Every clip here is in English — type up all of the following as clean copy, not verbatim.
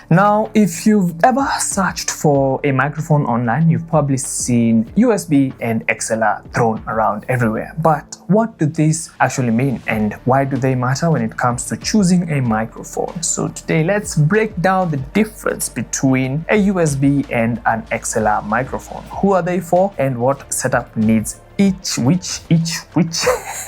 Now, if you've ever searched for a microphone online, you've probably seen USB and XLR thrown around everywhere. But what do these actually mean, and why do they matter when it comes to choosing a microphone? So today, let's break down the difference between a USB and an XLR microphone. Who are they for, and what setup needs each,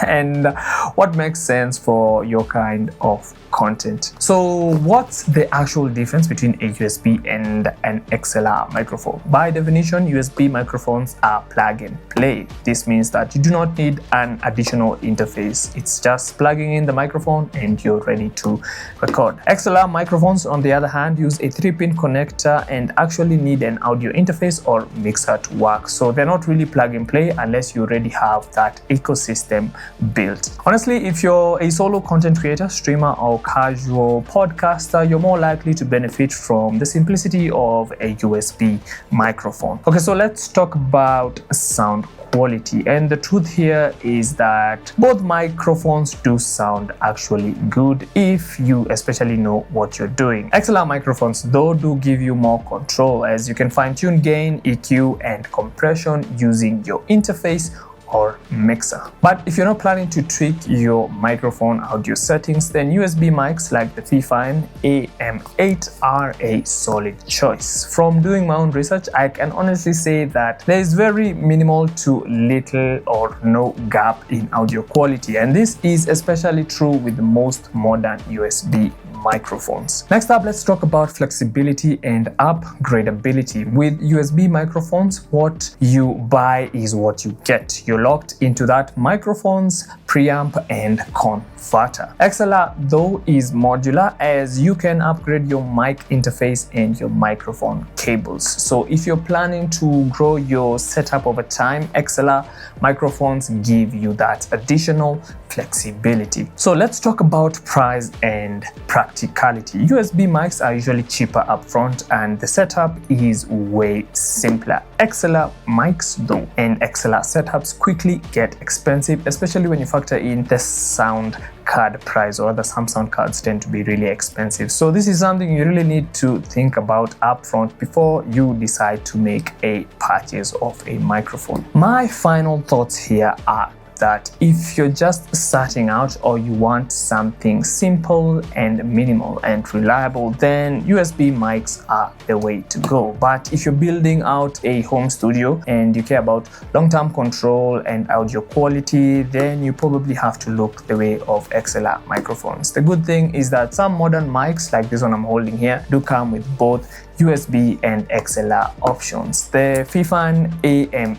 and what makes sense for your kind of content. So what's the actual difference between a USB and an XLR microphone? By definition, USB microphones are plug and play. This means that you do not need an additional interface. It's just plugging in the microphone and you're ready to record. XLR microphones, on the other hand, use a 3-pin connector and actually need an audio interface or mixer to work. So they're not really plug and play unless you already have that ecosystem built. Honestly, if you're a solo content creator, streamer, or casual podcaster, you're more likely to benefit from the simplicity of a USB microphone. Okay, so let's talk about sound quality. And the truth here is that both microphones do sound actually good if you especially know what you're doing. XLR microphones, though, do give you more control, as you can fine-tune gain, EQ, and compression using your interface or mixer. But if you're not planning to tweak your microphone audio settings, then USB mics like the FIFINE AM8 are a solid choice. From doing my own research, I can honestly say that there is very minimal to little or no gap in audio quality, and this is especially true with the most modern USB microphones. Next up, let's talk about flexibility and upgradability. With USB microphones, what you buy is what you get. You're locked into that microphone's preamp and converter. XLR, though, is modular, as you can upgrade your mic interface and your microphone cables. So if you're planning to grow your setup over time, XLR microphones give you that additional flexibility. So let's talk about price and practicality. USB mics are usually cheaper upfront and the setup is way simpler. XLR mics, though, and XLR setups quickly get expensive, especially when you factor in the sound card price, or some sound cards tend to be really expensive. So this is something you really need to think about upfront before you decide to make a purchase of a microphone. My final thoughts here are that if you're just starting out or you want something simple and minimal and reliable, then USB mics are the way to go. But if you're building out a home studio and you care about long-term control and audio quality, then you probably have to look the way of XLR microphones. The good thing is that some modern mics, like this one I'm holding here, do come with both USB and XLR options. The FIFINE AM8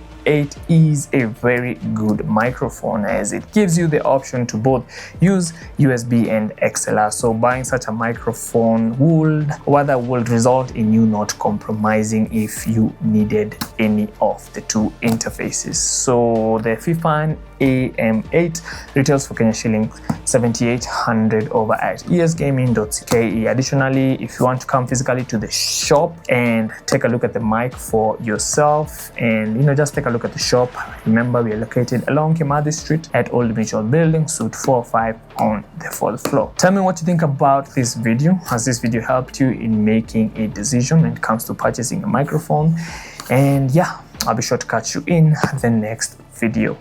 is a very good microphone, as it gives you the option to both use USB and XLR. So buying such a microphone would result in you not compromising if you needed any of the two interfaces. So the FIFINE AM8 retails for Kenya shilling 7,800 over at esgaming.ke. Additionally, if you want to come physically to the shop and take a look at the mic for yourself, and just take a look at the shop, remember we are located along Kimathi Street at Old Mutual Building, suite 405 on the 4th floor. Tell me what you think about this video. Has this video helped you in making a decision when it comes to purchasing a microphone? And yeah, I'll be sure to catch you in the next video.